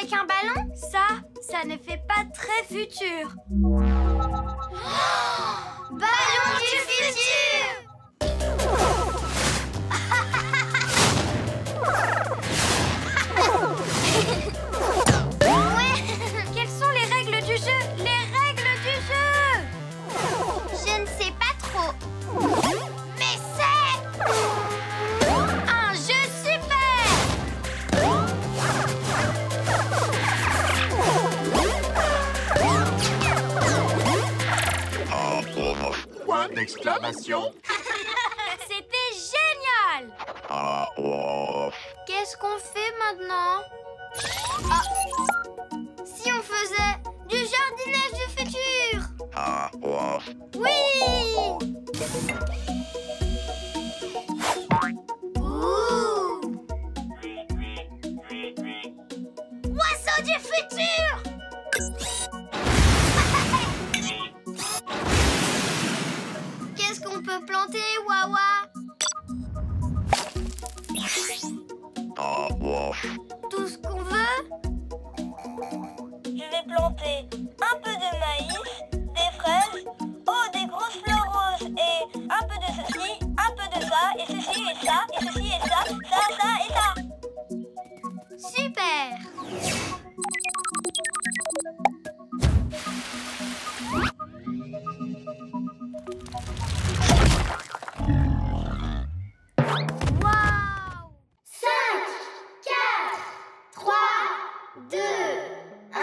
avec un ballon? Ça ne fait pas très futur. Ballon du futur! Ouais. Quelles sont les règles du jeu? Les règles du jeu! Je ne sais pas trop. Mais c'est un jeu super! Point d'exclamation. C'était génial! Qu'est-ce qu'on fait maintenant? Ah. Si on faisait du jardinage du futur? Oui! Ouh! Oiseau du futur! Qu'est-ce qu'on peut planter, Wawa? Tout ce qu'on veut? Je vais planter un peu de maïs, des fraises, des grosses fleurs roses et un peu de ceci, un peu de ça, et ceci et ça, et ceci et ça et ça. Super! Wow! 5, 4, 3, 2, 1...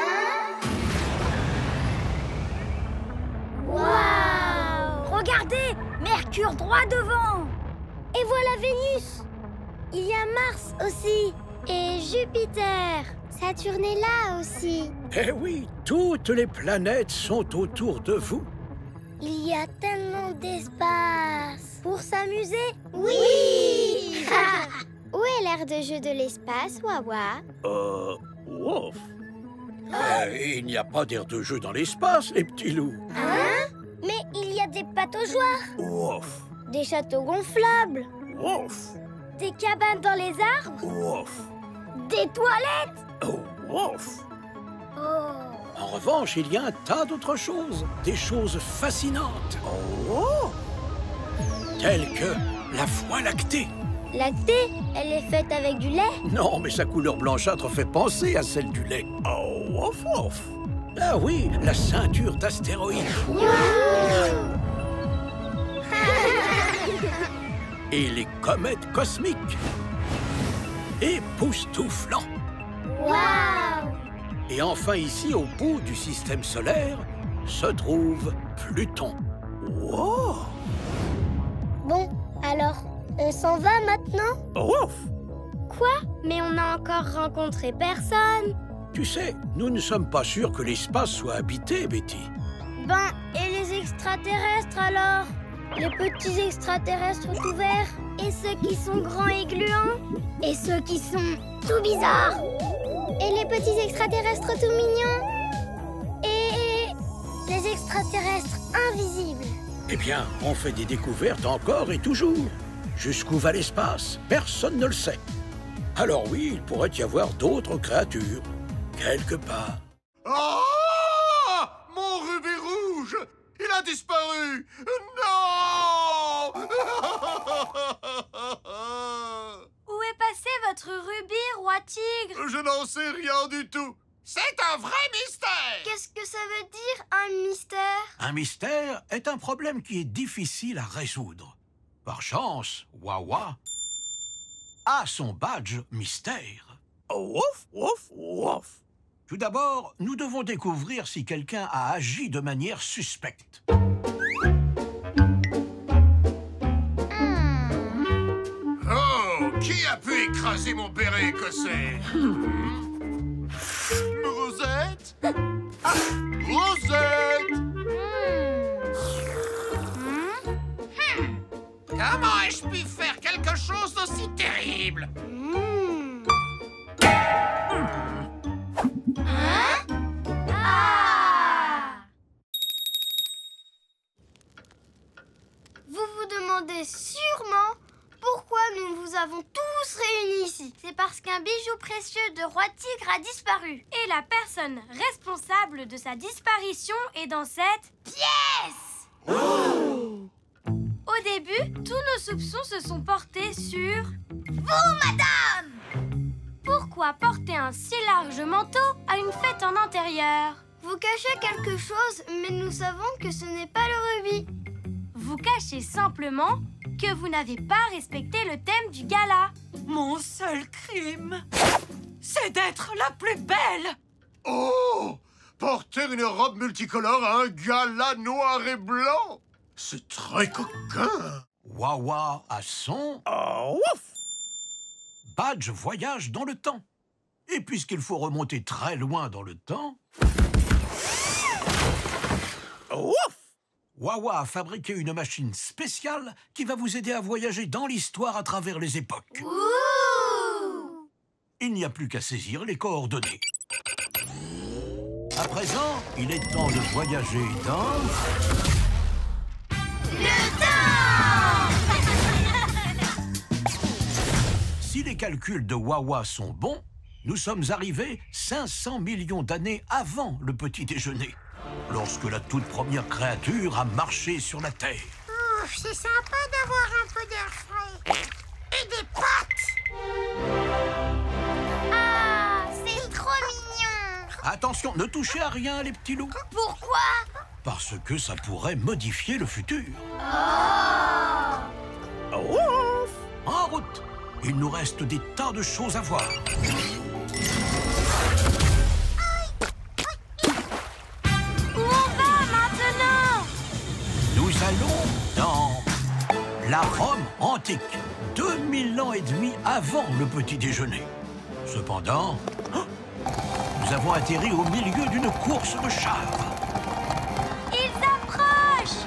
Wow! Regardez! Mercure droit devant! Et voilà Vénus! Il y a Mars aussi! Et Jupiter! Saturne est là aussi! Eh oui, toutes les planètes sont autour de vous. Il y a tellement d'espace! Pour s'amuser? Oui! Où est l'aire de jeu de l'espace, Wawa? Ouf. Il n'y a pas d'aire de jeu dans l'espace, les petits loups. Hein? Mais il y a des pataugeoires! Ouf. Des châteaux gonflables! Ouf. Des cabanes dans les arbres! Ouf. Des toilettes! Oh, ouf. Oh! En revanche, il y a un tas d'autres choses, des choses fascinantes. Oh. Telles que la Voie lactée. Lactée? Elle est faite avec du lait? Non, mais sa couleur blanchâtre fait penser à celle du lait. Oh, ouf, ouf. Ah oui, la ceinture d'astéroïdes. Et les comètes cosmiques. Époustouflant. Waouh! Et enfin, ici, au bout du système solaire, se trouve Pluton. Wow! Bon, alors, on s'en va maintenant? Ouf! Quoi? Mais on n'a encore rencontré personne! Tu sais, nous ne sommes pas sûrs que l'espace soit habité, Betty. Ben, et les extraterrestres alors? Les petits extraterrestres tout verts? Et ceux qui sont grands et gluants? Et ceux qui sont tout bizarres? Et les petits extraterrestres tout mignons? Et les extraterrestres invisibles? Eh bien, on fait des découvertes encore et toujours. Jusqu'où va l'espace? Personne ne le sait. Alors oui, il pourrait y avoir d'autres créatures, quelque part. Oh! Mon rubis rouge! Il a disparu! Non! Où est passé votre rubis, roi tigre? Je n'en sais rien du tout. C'est un vrai mystère! Qu'est-ce que ça veut dire, un mystère? Un mystère est un problème qui est difficile à résoudre. Par chance, Wawa a son badge mystère. Ouf, ouf, ouf. Tout d'abord, nous devons découvrir si quelqu'un a agi de manière suspecte. Oh! Qui a pu écraser mon béret écossais? Rosette? Ah! Rosette! Comment ai-je pu faire quelque chose d'aussi terrible? Hein? Ah! Vous vous demandez sûrement pourquoi nous vous avons tous réunis ici. C'est parce qu'un bijou précieux de Roi Tigre a disparu. Et la personne responsable de sa disparition est dans cette pièce. Au début, tous nos soupçons se sont portés sur... Vous, madame! Pourquoi porter un si large manteau à une fête en intérieur? Vous cachez quelque chose, mais nous savons que ce n'est pas le rubis. Vous cachez simplement que vous n'avez pas respecté le thème du gala. Mon seul crime, c'est d'être la plus belle. Oh! Porter une robe multicolore à un gala noir et blanc! C'est très coquin! Wawa a son... Badge voyage dans le temps. Et puisqu'il faut remonter très loin dans le temps... Wawa a fabriqué une machine spéciale qui va vous aider à voyager dans l'histoire à travers les époques. Ouh! Il n'y a plus qu'à saisir les coordonnées. À présent, il est temps de voyager dans... Le temps! Si les calculs de Wawa sont bons, nous sommes arrivés 500 millions d'années avant le petit déjeuner, lorsque la toute première créature a marché sur la Terre. C'est sympa d'avoir un peu d'air frais. Et des pattes! Ah, c'est trop mignon! Attention, ne touchez à rien, les petits loups. Pourquoi? Parce que ça pourrait modifier le futur. En route! Il nous reste des tas de choses à voir. Où on va maintenant? Nous allons dans la Rome antique, 2000 ans et demi avant le petit déjeuner. Cependant, nous avons atterri au milieu d'une course de chars. Ils approchent!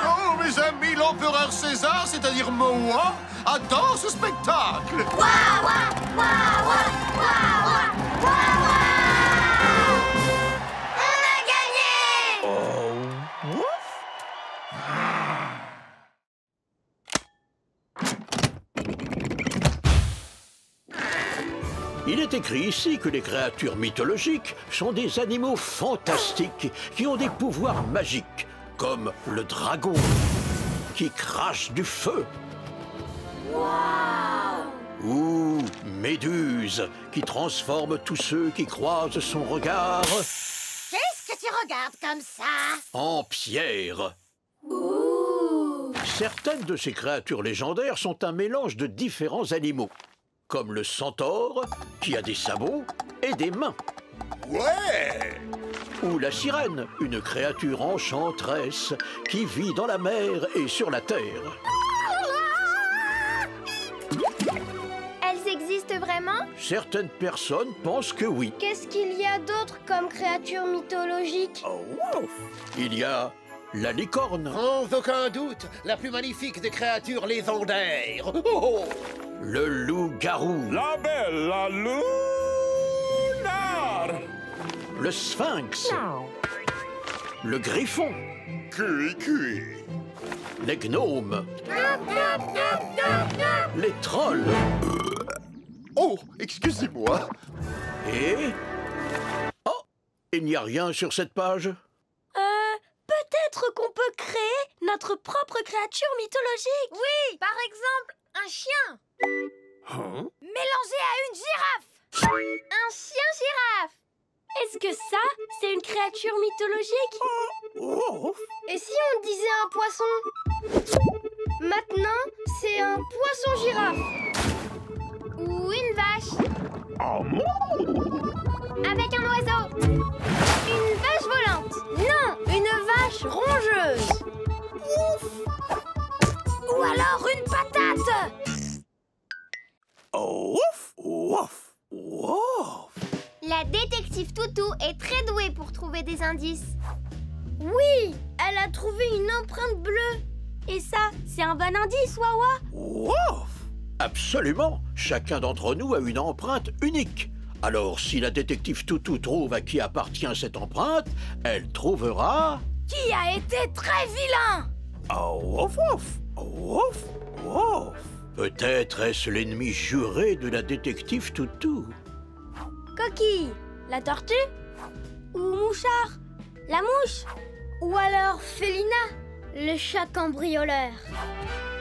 Oh, mes amis, l'empereur César, c'est-à-dire Moa, adore ce spectacle! Waouh! On a gagné! Il est écrit ici que les créatures mythologiques sont des animaux fantastiques qui ont des pouvoirs magiques, comme le dragon, qui crache du feu. Ou Méduse, qui transforme tous ceux qui croisent son regard Qu'est-ce que tu regardes comme ça? en pierre. Certaines de ces créatures légendaires sont un mélange de différents animaux, comme le centaure, qui a des sabots et des mains. Ouais! Ou la sirène, une créature enchanteresse qui vit dans la mer et sur la terre. Elles existent vraiment? Certaines personnes pensent que oui. Qu'est-ce qu'il y a d'autre comme créatures mythologiques? Il y a la licorne, Sans aucun doute, la plus magnifique des créatures légendaires. Oh, le loup-garou, La bella lunar! le sphinx, le griffon, Cui. les gnomes, les trolls Oh, excusez-moi. et... Oh, il n'y a rien sur cette page. Peut-être qu'on peut créer notre propre créature mythologique. Oui, par exemple, un chien. Mélangé à une girafe. Un chien-girafe. Est-ce que ça, c'est une créature mythologique? Et si on disait un poisson? Maintenant, c'est un poisson-girafe. Ou une vache. Avec un oiseau. Une vache volante. Non, une vache rongeuse. Ou alors une patate? La détective Toutou est très douée pour trouver des indices. Oui, elle a trouvé une empreinte bleue. Et ça, c'est un bon indice, Wawa? Absolument. Chacun d'entre nous a une empreinte unique. Alors, si la détective Toutou trouve à qui appartient cette empreinte, elle trouvera... Qui a été très vilain? Oh, ouf, ouf, ouf, ouf. Peut-être est-ce l'ennemi juré de la détective Toutou. Coquille, la tortue? Ou Mouchard, la mouche? Ou alors Félina, le chat cambrioleur.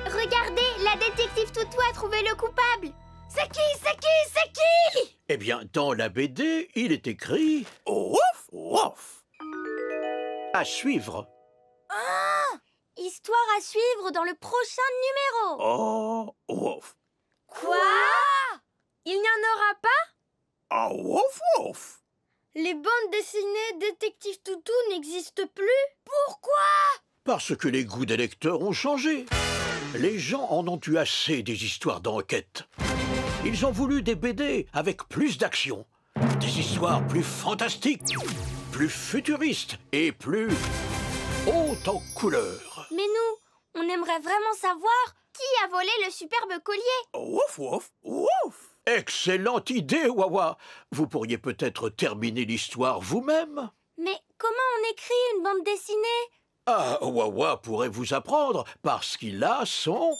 Regardez, la détective Toutou a trouvé le coupable. C'est qui? C'est qui? C'est qui? Eh bien, dans la BD, il est écrit... Ouf, ouf. À suivre. Ah! Histoire à suivre dans le prochain numéro. Oh, ouf. Quoi? Il n'y en aura pas? Oh, ouf, ouf. Les bandes dessinées Détective Toutou n'existent plus. Pourquoi? Parce que les goûts des lecteurs ont changé. Les gens en ont eu assez des histoires d'enquête. Ils ont voulu des BD avec plus d'action. Des histoires plus fantastiques, plus futuristes et plus hautes en couleurs. Mais nous, on aimerait vraiment savoir Qui a volé le superbe collier? Ouf, ouf, ouf. Excellente idée, Wawa. Vous pourriez peut-être terminer l'histoire vous-même. Mais comment on écrit une bande dessinée? Ah, Wawa pourrait vous apprendre parce qu'il a son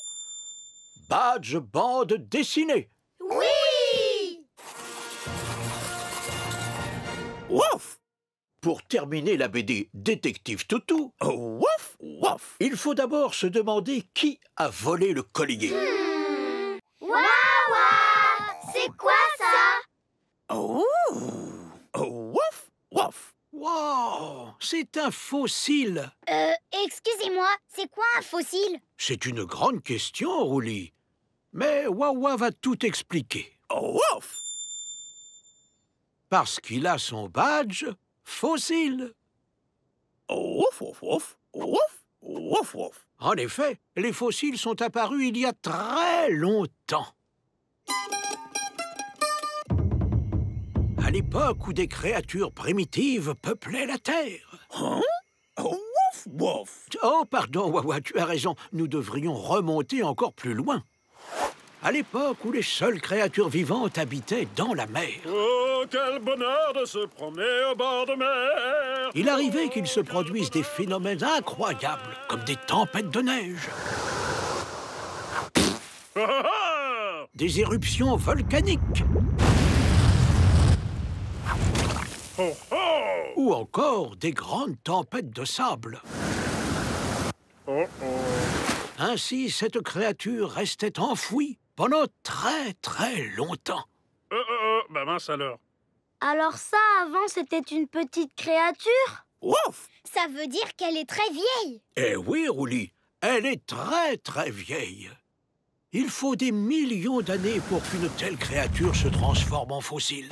badge bande dessinée. Oui! Ouf! Pour terminer la BD Détective Toutou, ouf, ouf, il faut d'abord se demander qui a volé le collier. Wawa! C'est quoi ça? Oh, ouf, ouf. Wow, c'est un fossile. Excusez-moi, c'est quoi un fossile? C'est une grande question, Rouli. Mais Wawa va tout expliquer. Ouf! Parce qu'il a son badge fossile. Ouf, ouf, ouf, ouf, ouf, ouf. En effet, les fossiles sont apparus il y a très longtemps. À l'époque où des créatures primitives peuplaient la Terre. Hein? Ouf, ouf. Oh, pardon, Wawa, tu as raison. Nous devrions remonter encore plus loin. À l'époque où les seules créatures vivantes habitaient dans la mer. Oh, quel bonheur de se promener au bord de mer! Il arrivait qu'il se produise des phénomènes incroyables, comme des tempêtes de neige, des éruptions volcaniques, ou encore des grandes tempêtes de sable. Ainsi, cette créature restait enfouie pendant très très longtemps. Bah mince alors. Alors ça, avant, c'était une petite créature? Ouf! Ça veut dire qu'elle est très vieille. Eh oui, Rouli, elle est très très vieille. Il faut des millions d'années pour qu'une telle créature se transforme en fossile.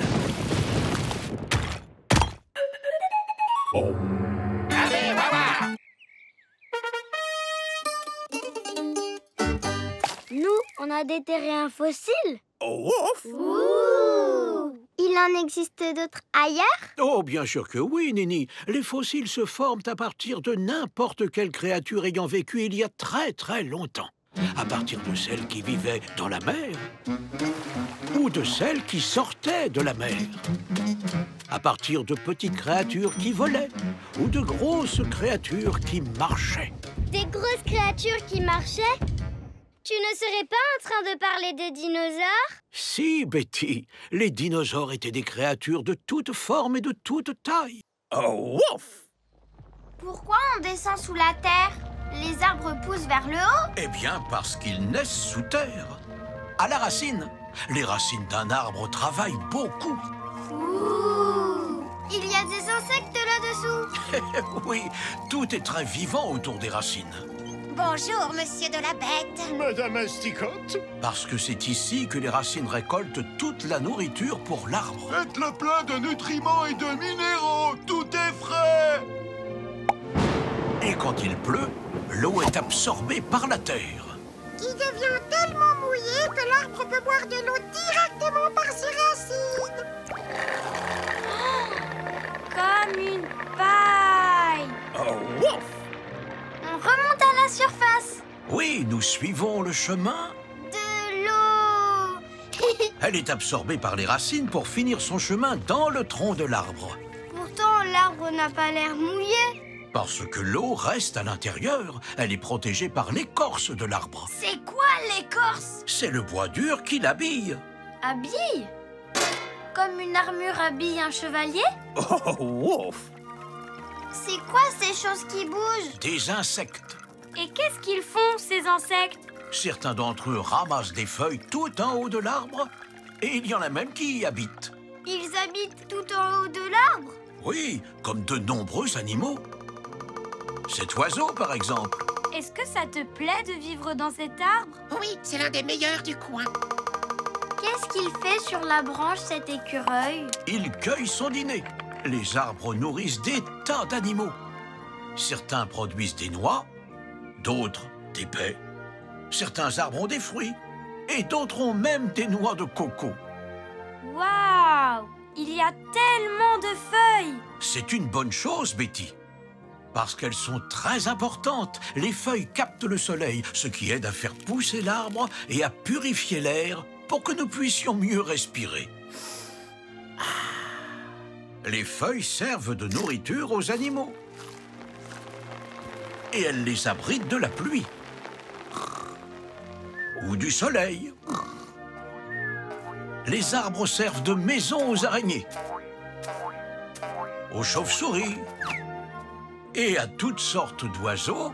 Allez, Wawa! Nous, on a déterré un fossile. Ouf! Ouh! Il en existe d'autres ailleurs? Oh, bien sûr que oui, Nini. Les fossiles se forment à partir de n'importe quelle créature ayant vécu il y a très très longtemps. À partir de celles qui vivaient dans la mer, ou de celles qui sortaient de la mer. À partir de petites créatures qui volaient, ou de grosses créatures qui marchaient. Des grosses créatures qui marchaient? Tu ne serais pas en train de parler de dinosaures? Si, Betty, les dinosaures étaient des créatures de toutes formes et de toutes tailles. Oh, ouf! Pourquoi on descend sous la terre? Les arbres poussent vers le haut? Eh bien, parce qu'ils naissent sous terre. À la racine. Les racines d'un arbre travaillent beaucoup. Ouh! Il y a des insectes là-dessous? Oui, tout est très vivant autour des racines. Bonjour, monsieur de la bête. Madame Asticotte, Parce que c'est ici que les racines récoltent toute la nourriture pour l'arbre. faites-le plein de nutriments et de minéraux. Tout est frais. Et quand il pleut, l'eau est absorbée par la terre. Qui devient tellement mouillé que l'arbre peut boire de l'eau directement par ses racines. comme une paille. Oh, ouf! On remonte à la surface. Oui, nous suivons le chemin. De l'eau. Elle est absorbée par les racines pour finir son chemin dans le tronc de l'arbre. Pourtant, l'arbre n'a pas l'air mouillé. Parce que l'eau reste à l'intérieur. Elle est protégée par l'écorce de l'arbre. C'est quoi l'écorce? C'est le bois dur qui l'habille. Habille? Comme une armure habille un chevalier? Oh, ouf! C'est quoi ces choses qui bougent? Des insectes. Et qu'est-ce qu'ils font, ces insectes? Certains d'entre eux ramassent des feuilles tout en haut de l'arbre. Et il y en a même qui y habitent. Ils habitent tout en haut de l'arbre? Oui, comme de nombreux animaux. Cet oiseau, par exemple. Est-ce que ça te plaît de vivre dans cet arbre? Oui, c'est l'un des meilleurs du coin. Qu'est-ce qu'il fait sur la branche, cet écureuil? Il cueille son dîner. Les arbres nourrissent des tas d'animaux. Certains produisent des noix, d'autres des baies. Certains arbres ont des fruits et d'autres ont même des noix de coco. Waouh! Il y a tellement de feuilles! C'est une bonne chose, Betty. Parce qu'elles sont très importantes. Les feuilles captent le soleil, ce qui aide à faire pousser l'arbre et à purifier l'air pour que nous puissions mieux respirer. Les feuilles servent de nourriture aux animaux. Et elles les abritent de la pluie. Ou du soleil. Les arbres servent de maison aux araignées, aux chauves-souris et à toutes sortes d'oiseaux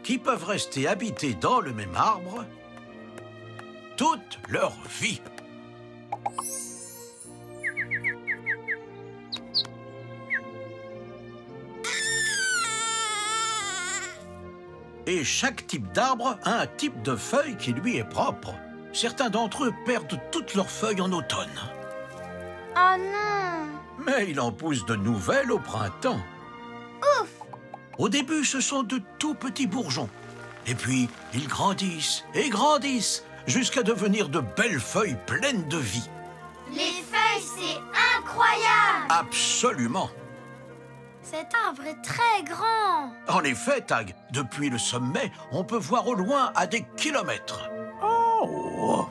qui peuvent rester habités dans le même arbre toute leur vie. Et chaque type d'arbre a un type de feuille qui lui est propre. Certains d'entre eux perdent toutes leurs feuilles en automne. Oh non! Mais il en pousse de nouvelles au printemps. Ouf! Au début, ce sont de tout petits bourgeons. Et puis, ils grandissent et grandissent jusqu'à devenir de belles feuilles pleines de vie. Les feuilles, c'est incroyable! Absolument. Cet arbre est très grand. En effet, Tag, depuis le sommet, on peut voir au loin à des kilomètres. Oh!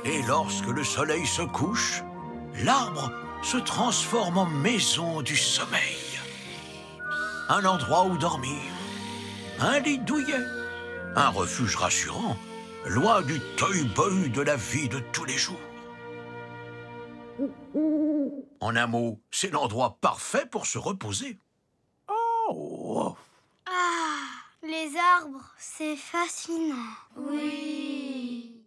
Et lorsque le soleil se couche, l'arbre se transforme en maison du sommeil. Un endroit où dormir, un lit douillet, un refuge rassurant, loin du tohu-bohu de la vie de tous les jours. En un mot, c'est l'endroit parfait pour se reposer. Oh! Ah, les arbres, c'est fascinant. Oui.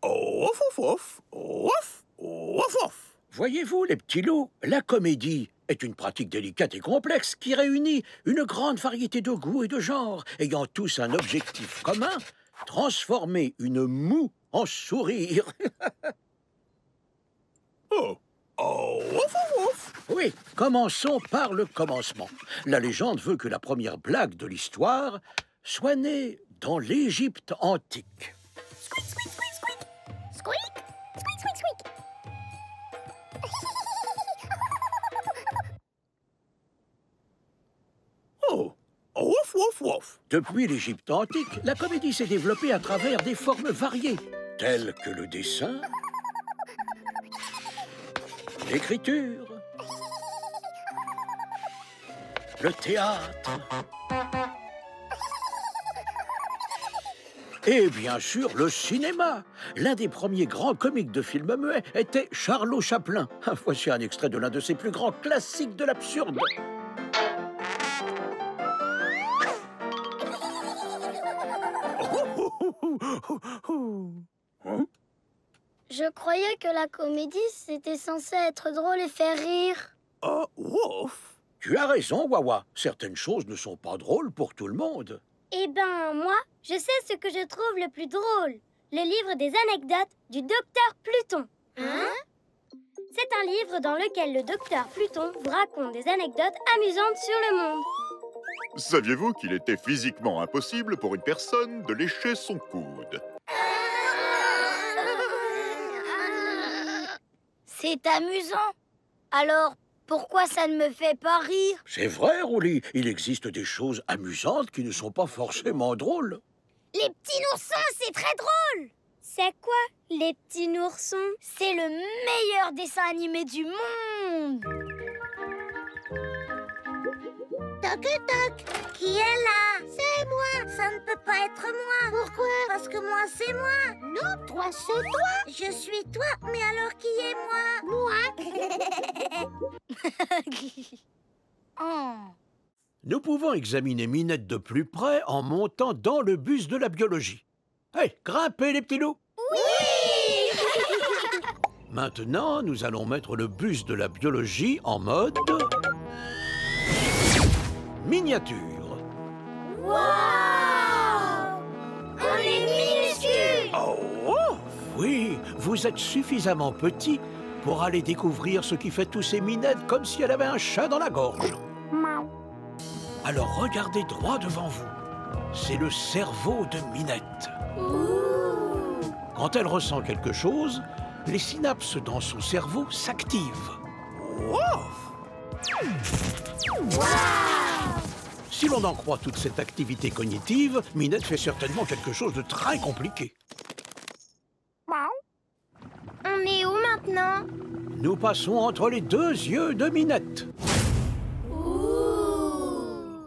Ouf, ouf, ouf, ouf, ouf, ouf. Voyez-vous, les petits loups, la comédie est une pratique délicate et complexe qui réunit une grande variété de goûts et de genres, ayant tous un objectif commun, transformer une moue en sourire. Oh! Oh, ouf, ouf, ouf. Oui, commençons par le commencement. La légende veut que la première blague de l'histoire soit née dans l'Égypte antique. Squeak, squeak, squeak, squeak. Squeak, squeak, squeak, squeak. Oh, ouf, ouf, ouf. Depuis l'Égypte antique, la comédie s'est développée à travers des formes variées, telles que le dessin, l'écriture, le théâtre et bien sûr le cinéma. L'un des premiers grands comiques de films muets était Charlot Chaplin. Voici un extrait de l'un de ses plus grands classiques de l'absurde. Je croyais que la comédie, c'était censé être drôle et faire rire. Oh, ouf! Tu as raison, Wawa. Certaines choses ne sont pas drôles pour tout le monde. Eh ben, moi, je sais ce que je trouve le plus drôle. Le livre des anecdotes du docteur Pluton. Hein? C'est un livre dans lequel le docteur Pluton vous raconte des anecdotes amusantes sur le monde. Saviez-vous qu'il était physiquement impossible pour une personne de lécher son coude? C'est amusant. Alors, pourquoi ça ne me fait pas rire? C'est vrai, Roulis. Il existe des choses amusantes qui ne sont pas forcément drôles. Les petits noursons, c'est très drôle. C'est quoi, les petits noursons? C'est le meilleur dessin animé du monde. Toc toc, qui est là? C'est moi. Ça ne peut pas être moi. Pourquoi? Parce que moi c'est moi. Non, toi c'est toi. Je suis toi, mais alors qui est moi? Oh. Nous pouvons examiner Minette de plus près en montant dans le bus de la biologie. Hey, grimpez les petits loups! Oui. Maintenant, nous allons mettre le bus de la biologie en mode... miniature. Waouh! On est minuscule! Oh, oui, vous êtes suffisamment petit pour aller découvrir ce qui fait tousser Minette comme si elle avait un chat dans la gorge. Alors regardez droit devant vous. C'est le cerveau de Minette. Quand elle ressent quelque chose, les synapses dans son cerveau s'activent. Si l'on en croit toute cette activité cognitive, Minette fait certainement quelque chose de très compliqué. On est où maintenant? Nous passons entre les deux yeux de Minette.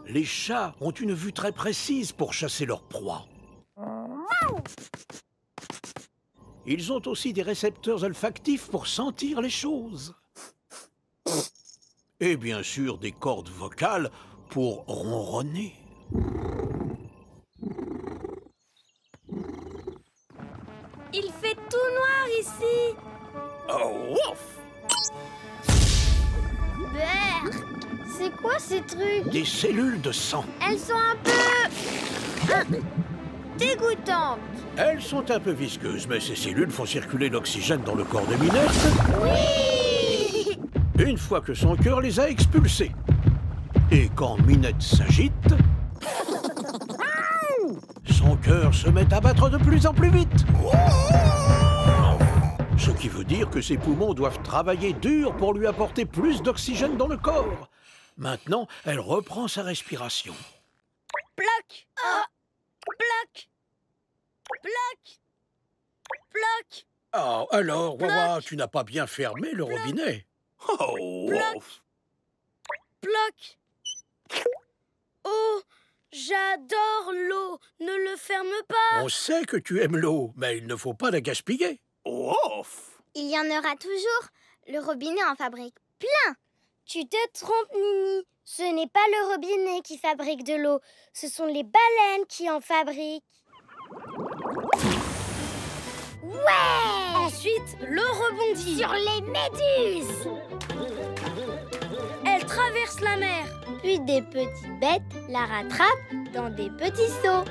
Les chats ont une vue très précise pour chasser leur proie. Ils ont aussi des récepteurs olfactifs pour sentir les choses. Et bien sûr des cordes vocales pour ronronner. Il fait tout noir ici. Oh, ouf! Berk, c'est quoi ces trucs? Des cellules de sang. Elles sont un peu... dégoûtantes. Elles sont un peu visqueuses, mais ces cellules font circuler l'oxygène dans le corps de Minette. Oui! Une fois que son cœur les a expulsés. Et quand Minette s'agite, son cœur se met à battre de plus en plus vite. Ce qui veut dire que ses poumons doivent travailler dur pour lui apporter plus d'oxygène dans le corps. Maintenant, elle reprend sa respiration. Ploc! Ploc! Ploc! Ploc! Oh, alors, Wawa, tu n'as pas bien fermé le robinet. Oh, Ploc! Ploc! Oh, j'adore l'eau. Ne le ferme pas. On sait que tu aimes l'eau, mais il ne faut pas la gaspiller. Il y en aura toujours. Le robinet en fabrique plein. Tu te trompes, Nini. Ce n'est pas le robinet qui fabrique de l'eau. Ce sont les baleines qui en fabriquent. Ouais! Ensuite, l'eau rebondit. Sur les méduses. Elle traverse la mer. Puis des petites bêtes la rattrapent dans des petits seaux.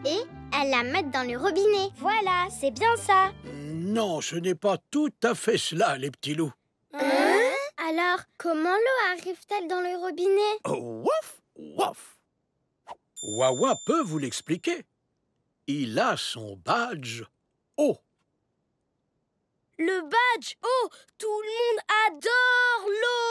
Et elles la mettent dans le robinet. Voilà, c'est bien ça. Non, ce n'est pas tout à fait cela, les petits loups. Alors, comment l'eau arrive-t-elle dans le robinet? Oh, wouf, wouf. Wawa peut vous l'expliquer. Il a son badge eau. Le badge. Oh, tout le monde adore l'eau.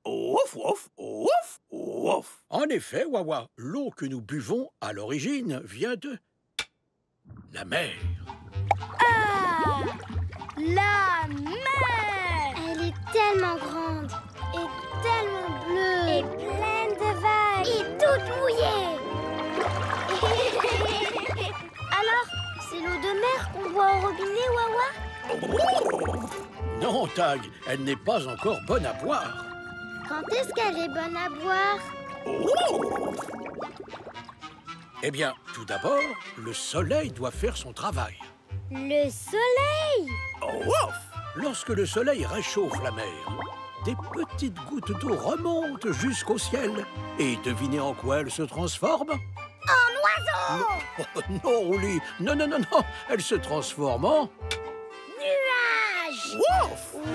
Ouf, ouf, ouf, ouf. En effet, Wawa, l'eau que nous buvons à l'origine vient de la mer. Ah, la mer. Elle est tellement grande et tellement bleue et pleine de vagues et toute mouillée. Alors, c'est l'eau de mer qu'on boit au robinet, Wawa? Non, Tag, elle n'est pas encore bonne à boire. Quand est-ce qu'elle est bonne à boire? Eh bien, tout d'abord, le soleil doit faire son travail. Le soleil? Lorsque le soleil réchauffe la mer, des petites gouttes d'eau remontent jusqu'au ciel. Et devinez en quoi elles se transforment? En oiseau! Non, Oli, non, non, non, non, elles se transforment en... Nuages!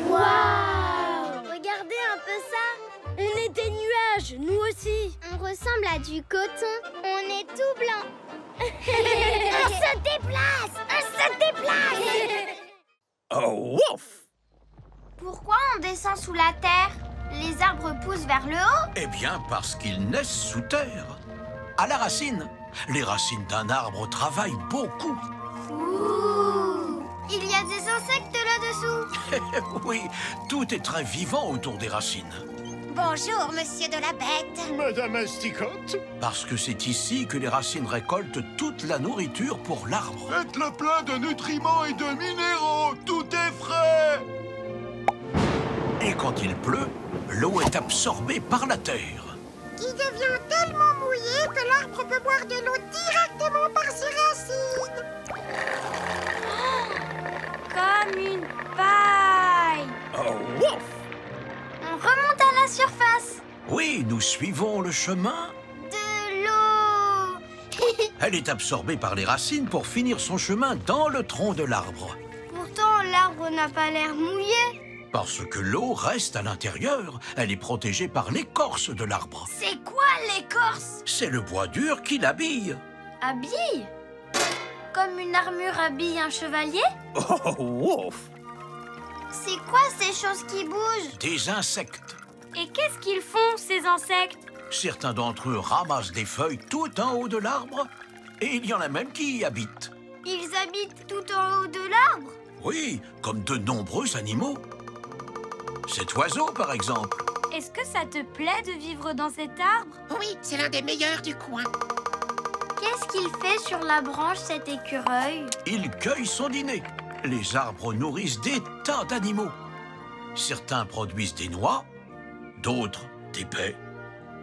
Waouh! Regardez un peu ça! On est des nuages, nous aussi. On ressemble à du coton. On est tout blanc. On se déplace! On se déplace! Oh, ouf! Pourquoi on descend sous la terre? Les arbres poussent vers le haut? Eh bien, parce qu'ils naissent sous terre. À la racine, les racines d'un arbre travaillent beaucoup. Ouh! Il y a des insectes là-dessous! Oui, tout est très vivant autour des racines. Bonjour, monsieur de la bête. Madame Asticote, Parce que c'est ici que les racines récoltent toute la nourriture pour l'arbre. faites-le plein de nutriments et de minéraux. Tout est frais. Et quand il pleut, l'eau est absorbée par la terre. Qui devient tellement mouillé que l'arbre peut boire de l'eau directement par ses racines. Comme une paille. Oh, ouf! On remonte à la surface. Oui, nous suivons le chemin. De l'eau! Elle est absorbée par les racines pour finir son chemin dans le tronc de l'arbre. Pourtant, l'arbre n'a pas l'air mouillé. Parce que l'eau reste à l'intérieur. Elle est protégée par l'écorce de l'arbre. C'est quoi l'écorce? C'est le bois dur qui l'habille. Habille? Comme une armure habille un chevalier? Oh, ouf! C'est quoi ces choses qui bougent? Des insectes. Et qu'est-ce qu'ils font, ces insectes? Certains d'entre eux ramassent des feuilles tout en haut de l'arbre. Et il y en a même qui y habitent. Ils habitent tout en haut de l'arbre? Oui, comme de nombreux animaux. Cet oiseau, par exemple. Est-ce que ça te plaît de vivre dans cet arbre? Oui, c'est l'un des meilleurs du coin. Qu'est-ce qu'il fait sur la branche, cet écureuil? Il cueille son dîner. Les arbres nourrissent des tas d'animaux. Certains produisent des noix, d'autres des baies.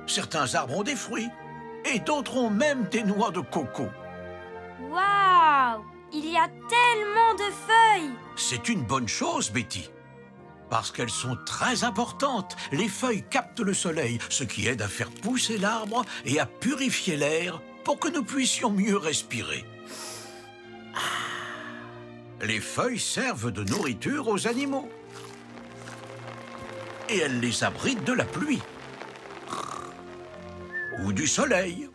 Certains arbres ont des fruits et d'autres ont même des noix de coco. Waouh! Il y a tellement de feuilles! C'est une bonne chose, Betty. Parce qu'elles sont très importantes. Les feuilles captent le soleil, ce qui aide à faire pousser l'arbre et à purifier l'air pour que nous puissions mieux respirer. Les feuilles servent de nourriture aux animaux. Et elles les abritent de la pluie. Ou du soleil.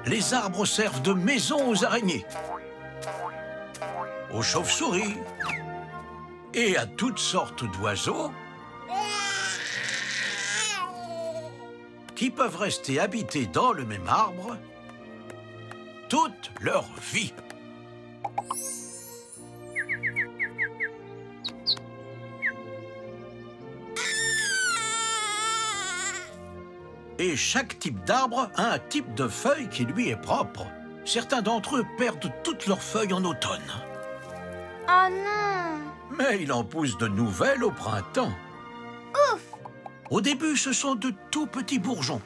Les arbres servent de maison aux araignées, aux chauves-souris et à toutes sortes d'oiseaux qui peuvent rester habités dans le même arbre toute leur vie. Et chaque type d'arbre a un type de feuille qui lui est propre. Certains d'entre eux perdent toutes leurs feuilles en automne. Oh non! Mais il en pousse de nouvelles au printemps. Ouf! Au début, ce sont de tout petits bourgeons.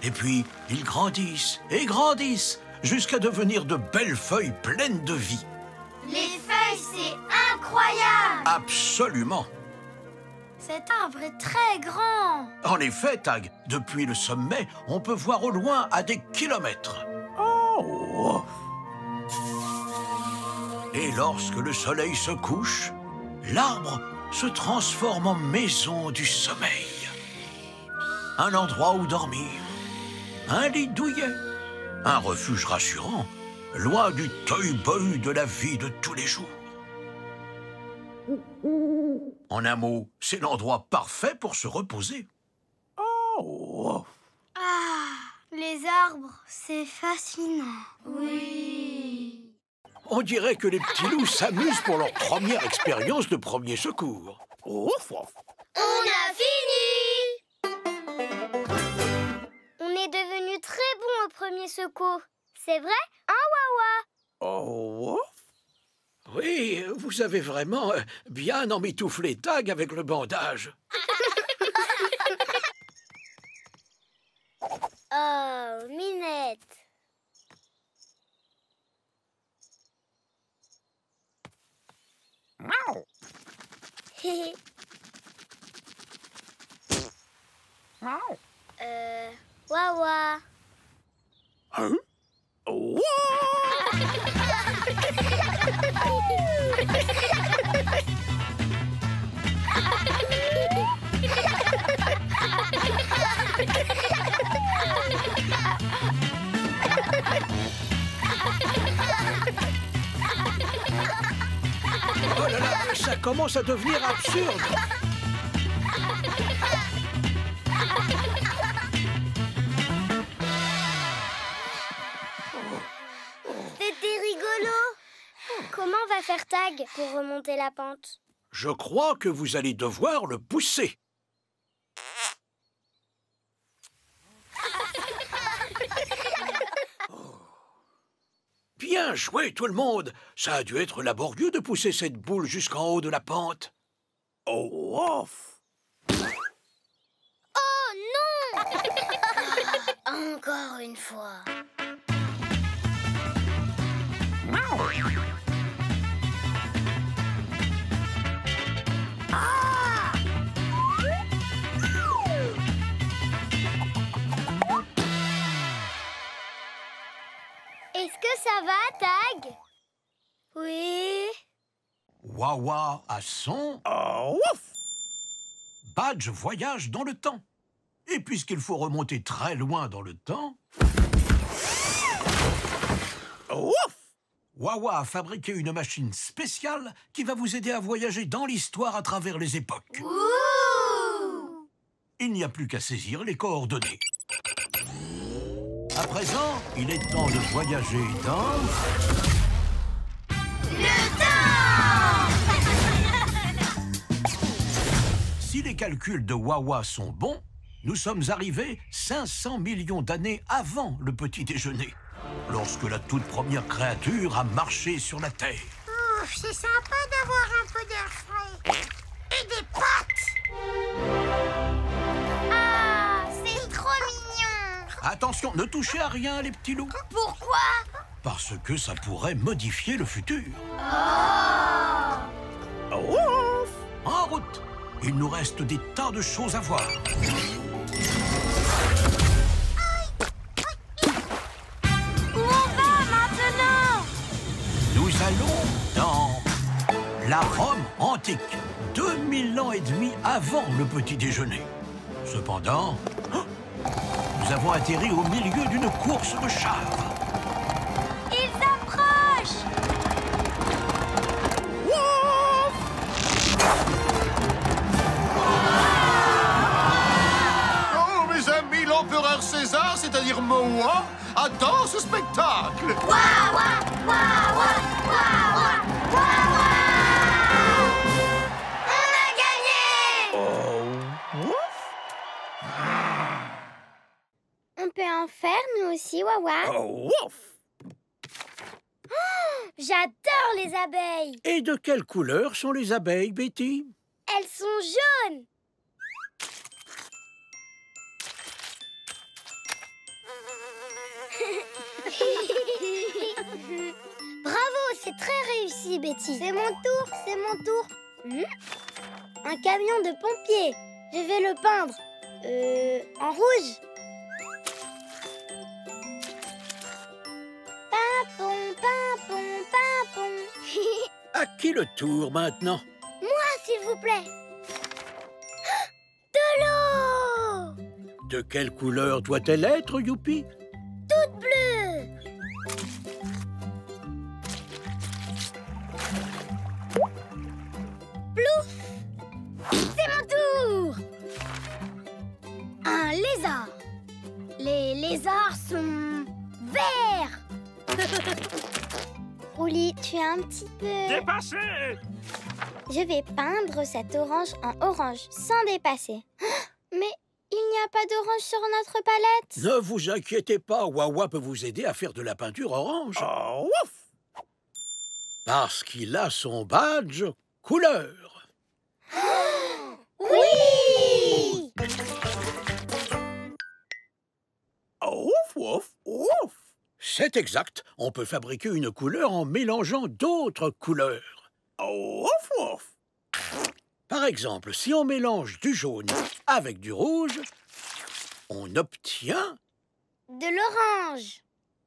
Et puis, ils grandissent et grandissent jusqu'à devenir de belles feuilles pleines de vie. Les feuilles, c'est incroyable! Absolument. Cet arbre est très grand. En effet, Tag, depuis le sommet, on peut voir au loin à des kilomètres. Oh! Et lorsque le soleil se couche, l'arbre se transforme en maison du sommeil. Un endroit où dormir, un lit douillet, un refuge rassurant, loin du tohu-bohu de la vie de tous les jours. En un mot, c'est l'endroit parfait pour se reposer. Oh! Ah, les arbres, c'est fascinant. Oui. On dirait que les petits loups s'amusent pour leur première expérience de premier secours. Ouf, ouf. On a fini! On est devenu très bon au premier secours. C'est vrai, hein, Wawa? Oh, ouf. Oui, vous avez vraiment bien emmitouflé Tag avec le bandage. Oh, Minette. Wawa. Hein? Wow! ça commence à devenir absurde. C'était rigolo. Comment va faire Tag pour remonter la pente? Je crois que vous allez devoir le pousser. Bien joué, tout le monde. Ça a dû être laborieux de pousser cette boule jusqu'en haut de la pente. Oh, off! Oh non! Encore une fois. Ah! Est-ce que ça va, Tag? Oui. Wawa a son... Badge voyage dans le temps. Et puisqu'il faut remonter très loin dans le temps... Wawa a fabriqué une machine spéciale qui va vous aider à voyager dans l'histoire à travers les époques. Ouh! Il n'y a plus qu'à saisir les coordonnées. À présent, il est temps de voyager dans... Le temps! Si les calculs de Wawa sont bons, nous sommes arrivés 500 millions d'années avant le petit déjeuner, lorsque la toute première créature a marché sur la Terre. Ouf, c'est sympa d'avoir un peu d'air frais. Et des pattes. Ah, c'est trop mignon! Attention, ne touchez à rien, les petits loups. Pourquoi? Parce que ça pourrait modifier le futur. Oh! En route! Il nous reste des tas de choses à voir. Où on va maintenant? Nous allons dans la Rome antique, 2000 ans et demi avant le petit déjeuner. Cependant, nous avons atterri au milieu d'une course de chars. Ils approchent! Oh, mes amis, l'empereur César, c'est-à-dire Moa, adore ce spectacle. Wawa! Wawa! Wawa! Wawa! On a gagné! On peut en faire, nous aussi, Wawa. J'adore les abeilles. Et de quelle couleur sont les abeilles, Betty? Elles sont jaunes. Bravo, c'est très réussi, Betty. C'est mon tour, c'est mon tour. Un camion de pompiers. Je vais le peindre. En rouge. Pimpon, pimpon, pimpon. À qui le tour maintenant? Moi, s'il vous plaît. De l'eau! De quelle couleur doit-elle être, Youpi? Toute bleue. Plouf! C'est mon tour! Un lézard. Les lézards sont verts. Rouli, tu es un petit peu... Dépassé! Je vais peindre cette orange en orange, sans dépasser. Mais il n'y a pas d'orange sur notre palette. Ne vous inquiétez pas, Wawa peut vous aider à faire de la peinture orange. Parce qu'il a son badge couleur. Oui! C'est exact. On peut fabriquer une couleur en mélangeant d'autres couleurs. Par exemple, si on mélange du jaune avec du rouge, on obtient... De l'orange.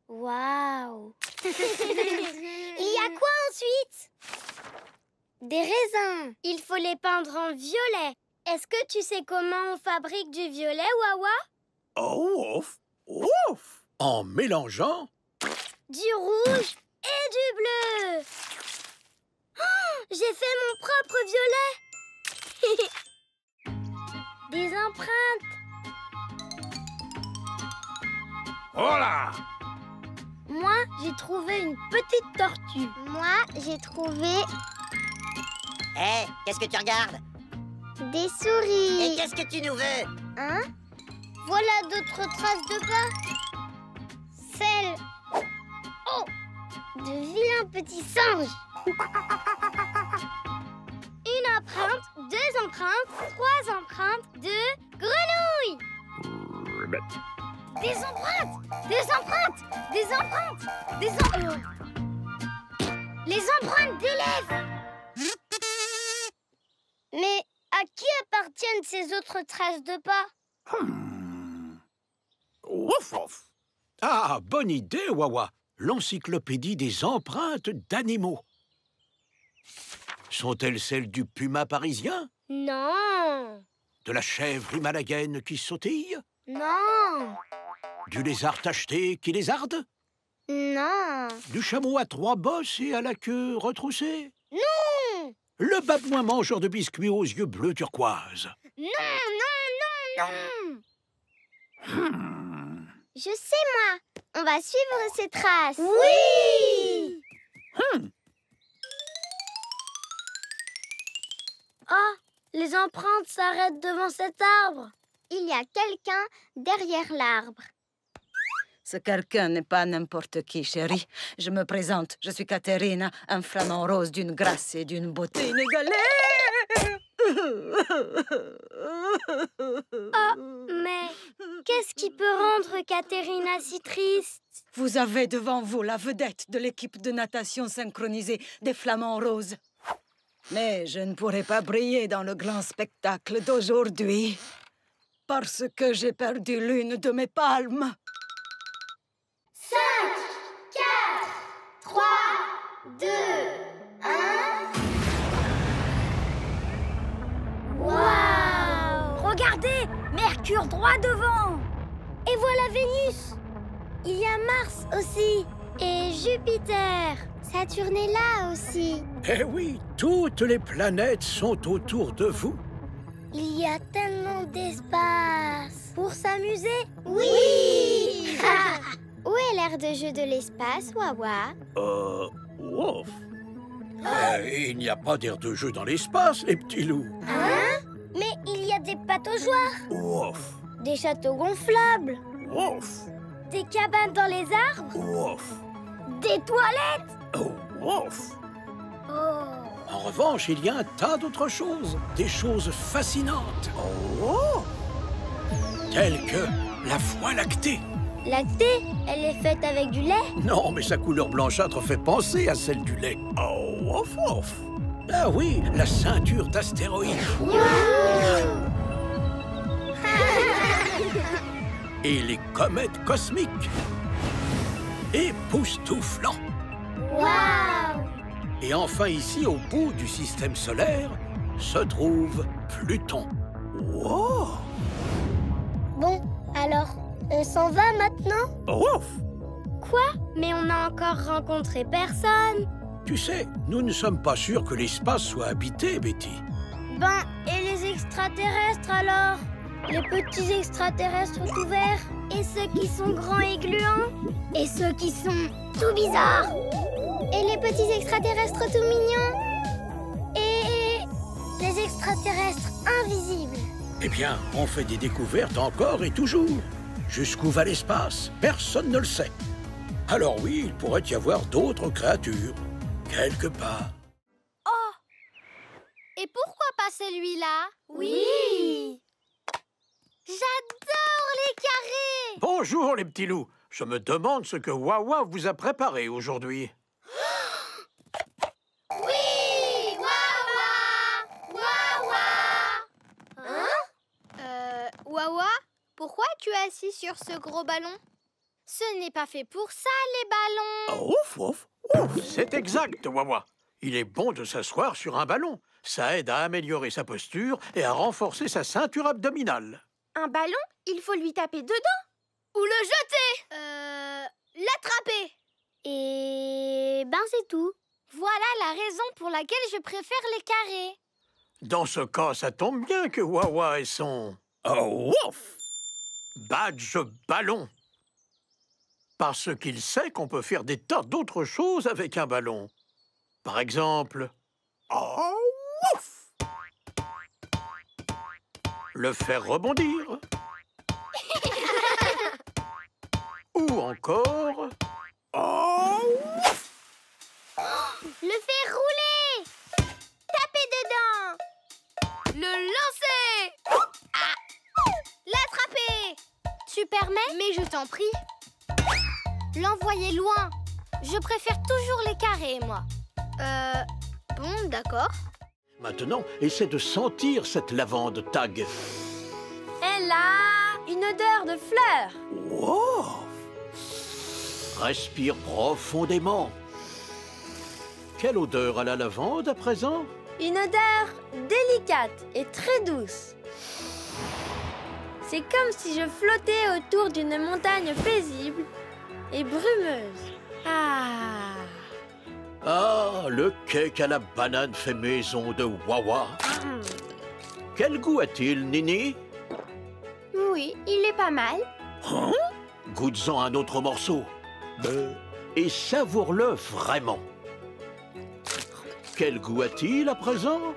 Waouh! Il y a quoi ensuite? Des raisins. Il faut les peindre en violet. Est-ce que tu sais comment on fabrique du violet, Wawa? En mélangeant... Du rouge et du bleu. Oh, j'ai fait mon propre empreintes. Voilà! Moi, j'ai trouvé une petite tortue. Moi, j'ai trouvé Hé, qu'est-ce que tu regardes? des souris. Et qu'est-ce que tu nous veux? Hein? Voilà d'autres traces de pas. Celles... Oh! De vilains petits singes. Une empreinte, 2 empreintes, 3 empreintes de grenouilles. Des empreintes! Des empreintes! Des empreintes! Des empreintes! Les empreintes d'élèves! Mais à qui appartiennent ces autres traces de pas? Ouf, ouf. Ah, bonne idée, Wawa. L'encyclopédie des empreintes d'animaux. Sont-elles celles du puma parisien? Non! De la chèvre himalayienne qui sautille? Non! Du lézard tacheté qui lézarde? Non! Du chameau à 3 bosses et à la queue retroussée? Non! Le babouin mangeur de biscuits aux yeux bleus turquoise? Non, non, non, non! Je sais, moi! On va suivre ces traces! Oui! Ah! Les empreintes s'arrêtent devant cet arbre! Il y a quelqu'un derrière l'arbre. Ce quelqu'un n'est pas n'importe qui, chérie. Je me présente, je suis Caterina, un flamant rose d'une grâce et d'une beauté inégalée. Oh, mais qu'est-ce qui peut rendre Caterina si triste? Vous avez devant vous la vedette de l'équipe de natation synchronisée des Flamants Roses. Mais je ne pourrai pas briller dans le grand spectacle d'aujourd'hui parce que j'ai perdu l'une de mes palmes. 5, 4, 3, 2, 1... Waouh! Regardez! Mercure droit devant! Et voilà Vénus! Il y a Mars aussi! Et Jupiter! Saturne est là aussi! Eh oui, toutes les planètes sont autour de vous. Il y a tellement d'espace! Pour s'amuser? Oui! Où est l'aire de jeu de l'espace, Wawa? Ouf. Il n'y a pas d'aire de jeu dans l'espace, les petits loups. Hein? Mais il y a des pataugeoires! Ouf. Des châteaux gonflables! Ouf. Des cabanes dans les arbres! Ouf. Des toilettes! Ouf. Oh! En revanche, il y a un tas d'autres choses, des choses fascinantes. Telles que la Voie lactée. Lactée? Elle est faite avec du lait? Non, mais sa couleur blanchâtre fait penser à celle du lait. Ouf, ouf. Ah oui, la ceinture d'astéroïdes. Et les comètes cosmiques. Époustouflant. Waouh! Et enfin, ici, au bout du système solaire, se trouve Pluton. Wow! Bon, alors, on s'en va maintenant? Ouf! Quoi? Mais on n'a encore rencontré personne. Tu sais, nous ne sommes pas sûrs que l'espace soit habité, Betty. Ben, et les extraterrestres alors? Les petits extraterrestres tout verts? Et ceux qui sont grands et gluants? Et ceux qui sont tout bizarres? Et les petits extraterrestres tout mignons? Et les extraterrestres invisibles? Eh bien, on fait des découvertes encore et toujours. Jusqu'où va l'espace? Personne ne le sait. Alors oui, il pourrait y avoir d'autres créatures, quelque part. Oh! Et pourquoi pas celui-là? Oui! J'adore les carrés! Bonjour, les petits loups. Je me demande ce que Wawa vous a préparé aujourd'hui. Oui! Wawa! Wawa! Hein? Wawa? Pourquoi tu es assis sur ce gros ballon? Ce n'est pas fait pour ça, les ballons! Ouf, ouf, ouf! C'est exact, Wawa. Il est bon de s'asseoir sur un ballon. Ça aide à améliorer sa posture et à renforcer sa ceinture abdominale. Un ballon, il faut lui taper dedans. Ou le jeter. L'attraper. Et ben c'est tout. Voilà la raison pour laquelle je préfère les carrés. Dans ce cas, ça tombe bien que Wawa ait son Oh, ouf! Badge ballon. Parce qu'il sait qu'on peut faire des tas d'autres choses avec un ballon. Par exemple... Oh, ouf! Le faire rebondir. Ou encore... Oh, ouf! Le faire rouler! Taper dedans! Le lancer! L'attraper! Tu permets? Mais je t'en prie. L'envoyer loin. Je préfère toujours les carrés, moi. Bon, d'accord. Maintenant, essaie de sentir cette lavande, Tag. Elle a une odeur de fleurs. Wow! Respire profondément. Quelle odeur a la lavande à présent? Une odeur délicate et très douce. C'est comme si je flottais autour d'une montagne paisible et brumeuse. Ah! Ah, le cake à la banane fait maison de Wawa. Quel goût a-t-il, Nini? Oui, il est pas mal. Hein? Goûte-en un autre morceau. Et savoure-le vraiment. Quel goût a-t-il à présent?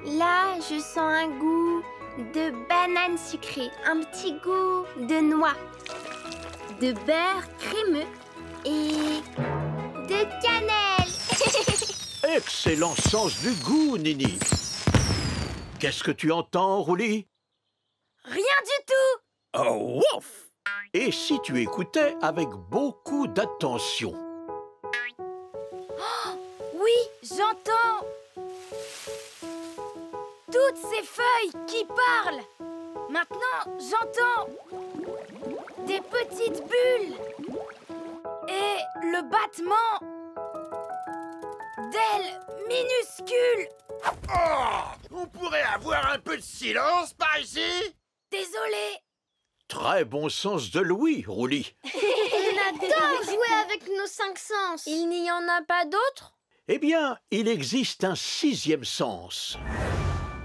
Là, je sens un goût de banane sucrée, un petit goût de noix, de beurre crémeux et de cannelle. Excellent sens du goût, Nini. Qu'est-ce que tu entends, Rouli? Rien du tout! Oh, ouf! Et si tu écoutais avec beaucoup d'attention? Oh, oui, j'entends! Toutes ces feuilles qui parlent! Maintenant, j'entends des petites bulles et le battement d'ailes minuscules. Oh! On pourrait avoir un peu de silence par ici? Désolé. Très bon sens de l'ouïe, Rouli. On adore jouer avec nos 5 sens. Il n'y en a pas d'autres? Eh bien, il existe un 6e sens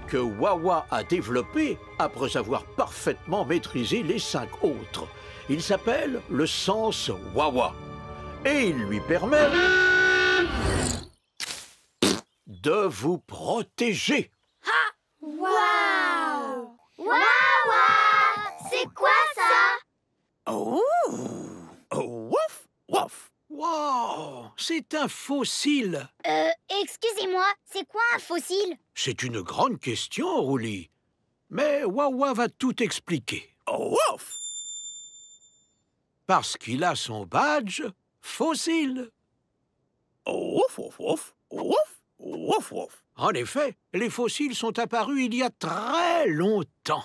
que Wawa a développé après avoir parfaitement maîtrisé les 5 autres. Il s'appelle le sens Wawa. Et il lui permet de vous protéger. Ah! Waouh! Waouh! C'est quoi ça? Oh! Oh, wouf! Wouf! Wow! C'est un fossile. Excusez-moi, c'est quoi un fossile? C'est une grande question, Rouli. Mais Wawa va tout expliquer. Oh, wouf! Parce qu'il a son badge fossile. Oh, wouf, wouf, wouf, wouf, wouf, wouf. En effet, les fossiles sont apparus il y a très longtemps.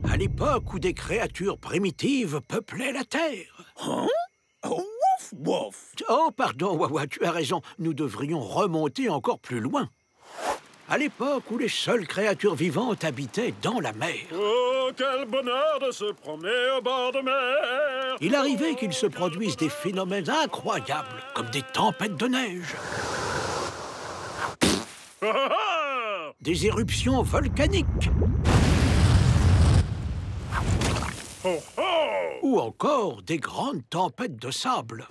À l'époque où des créatures primitives peuplaient la Terre. Hein? Oh, wouf, wouf. Oh, pardon, Wawa, tu as raison. Nous devrions remonter encore plus loin. À l'époque où les seules créatures vivantes habitaient dans la mer. Oh, quel bonheur de se promener au bord de mer! Il arrivait qu'il se produise des phénomènes incroyables, comme des tempêtes de neige, des éruptions volcaniques, ou encore des grandes tempêtes de sable.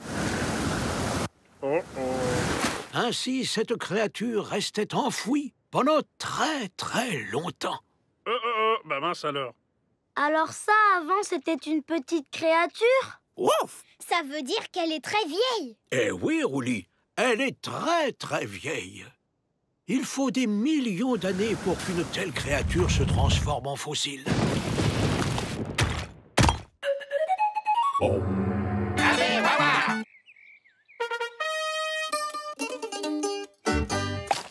Ainsi, cette créature restait enfouie pendant très très longtemps. Bah mince alors. Alors ça, avant, c'était une petite créature? Ouf! Ça veut dire qu'elle est très vieille. Eh oui, Rouli, elle est très très vieille. Il faut des millions d'années pour qu'une telle créature se transforme en fossile. Oh. Allez, Wawa!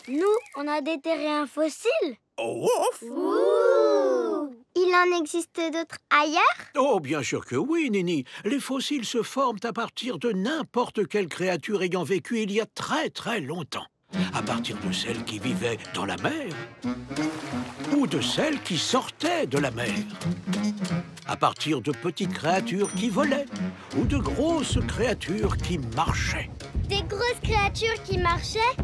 Nous, on a déterré un fossile. Oh, ouf! Ouh! Il en existe d'autres ailleurs? Oh, bien sûr que oui, Nini. Les fossiles se forment à partir de n'importe quelle créature ayant vécu il y a très très longtemps. À partir de celles qui vivaient dans la mer, ou de celles qui sortaient de la mer. À partir de petites créatures qui volaient, ou de grosses créatures qui marchaient. Des grosses créatures qui marchaient?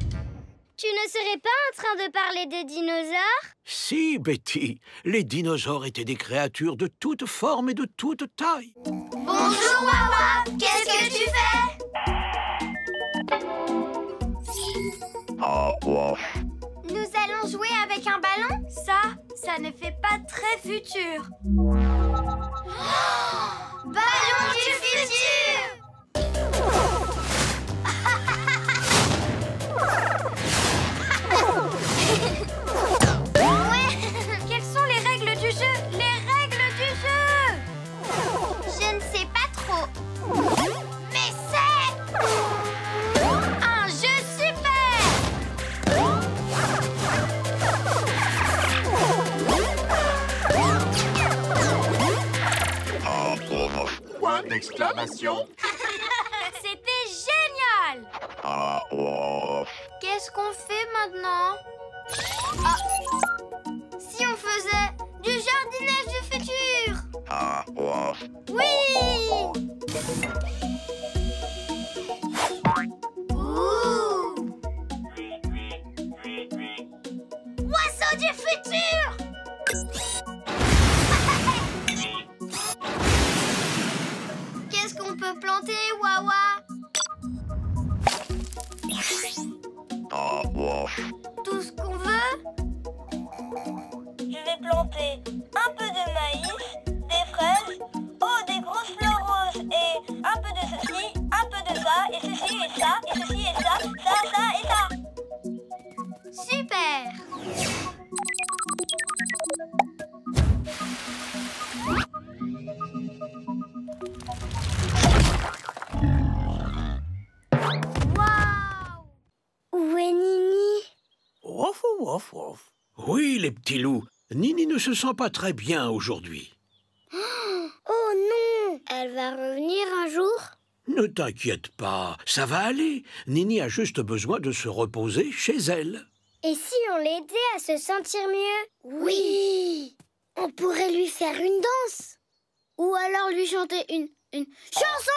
Tu ne serais pas en train de parler des dinosaures? Si, Betty, les dinosaures étaient des créatures de toutes formes et de toutes tailles. Bonjour, Wawa. Qu'est-ce que tu fais? Nous allons jouer avec un ballon? Ça ne fait pas très futur. Ballon du futur! Quelles sont les règles du jeu? Les règles du jeu! Je ne sais pas trop. Mais c'est un jeu super! Point d'exclamation. C'était génial! Qu'est-ce qu'on fait maintenant? Si on faisait du jardinage du futur! Oui! Ouh! Oiseau du futur! Qu'est-ce qu'on peut planter, Wawa? Tout ce qu'on veut? Je vais planter un peu de maïs, des fraises, des grosses fleurs roses et un peu de ceci, un peu de ça, et ceci et ça, et ceci et ça, ça et ça. Super! Waouh! Où est Nini? Wouf, wouf, wouf. Oui, les petits loups. Nini ne se sent pas très bien aujourd'hui. Oh non! Elle va revenir un jour? Ne t'inquiète pas, ça va aller. Nini a juste besoin de se reposer chez elle. Et si on l'aidait à se sentir mieux? Oui! On pourrait lui faire une danse. Ou alors lui chanter une chanson!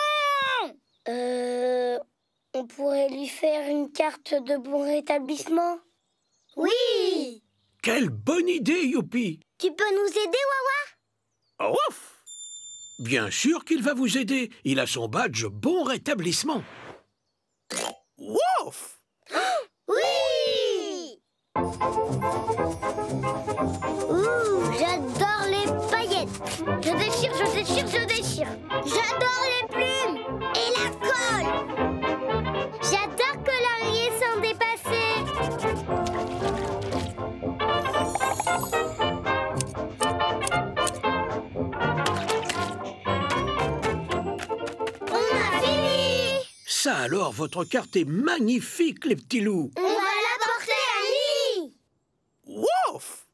On pourrait lui faire une carte de bon rétablissement. Oui! Quelle bonne idée, Youpi! Tu peux nous aider, Wawa? Ouf! Bien sûr qu'il va vous aider. Il a son badge bon rétablissement. Wouf! Oui! Ouh, j'adore les paillettes. Je déchire, je déchire, je déchire. J'adore les plumes et la colle. J'adore colorier sans dépasser. On a fini. Ça alors, votre carte est magnifique, les petits loups. On va l'apporter à Nini. Wouf!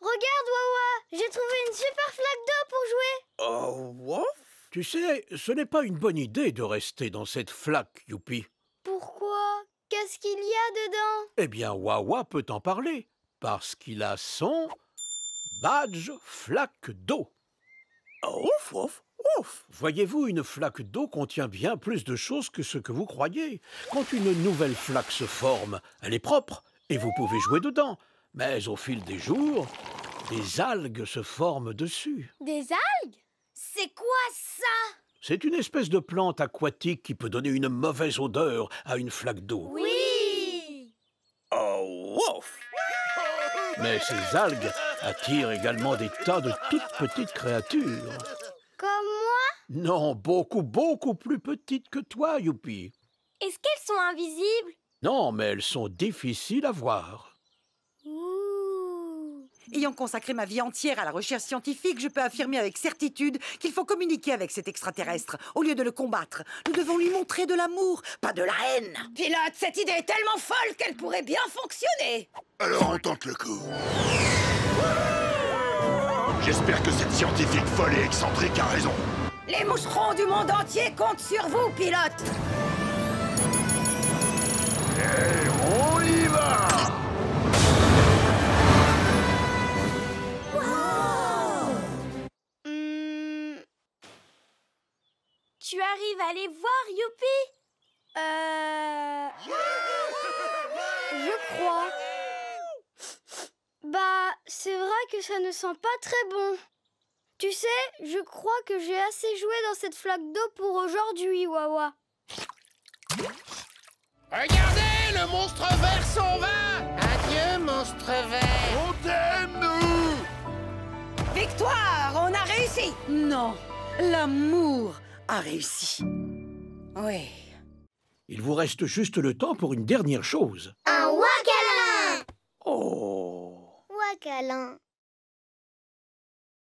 Regarde, Wawa, j'ai trouvé une super flaque d'eau pour jouer. Oh, wouf! Tu sais, ce n'est pas une bonne idée de rester dans cette flaque, Youpi. Pourquoi? Qu'est-ce qu'il y a dedans? Eh bien, Wawa peut en parler, parce qu'il a son badge flaque d'eau. Ouf, ouf, ouf! Voyez-vous, une flaque d'eau contient bien plus de choses que ce que vous croyez. Quand une nouvelle flaque se forme, elle est propre et vous pouvez jouer dedans. Mais au fil des jours, des algues se forment dessus. Des algues? C'est quoi ça? C'est une espèce de plante aquatique qui peut donner une mauvaise odeur à une flaque d'eau. Oui! Oh, ouf! Mais ces algues attirent également des tas de toutes petites créatures. Comme moi? Non, beaucoup, beaucoup plus petites que toi, Youpi. Est-ce qu'elles sont invisibles? Non, mais elles sont difficiles à voir. Ayant consacré ma vie entière à la recherche scientifique, je peux affirmer avec certitude qu'il faut communiquer avec cet extraterrestre. Au lieu de le combattre, nous devons lui montrer de l'amour, pas de la haine. Pilote, cette idée est tellement folle qu'elle pourrait bien fonctionner. Alors on tente le coup. J'espère que cette scientifique folle et excentrique a raison. Les moucherons du monde entier comptent sur vous, pilote. Et on y va! Tu arrives à les voir, Youpi? Je crois. Bah, c'est vrai que ça ne sent pas très bon. Tu sais, je crois que j'ai assez joué dans cette flaque d'eau pour aujourd'hui, Wawa. Regardez, le monstre vert s'en va. Adieu, monstre vert. On t'aime, nous. Victoire, on a réussi. Non, l'amour a réussi. Oui. Il vous reste juste le temps pour une dernière chose. Un Wakalan! Oh! Wakalan.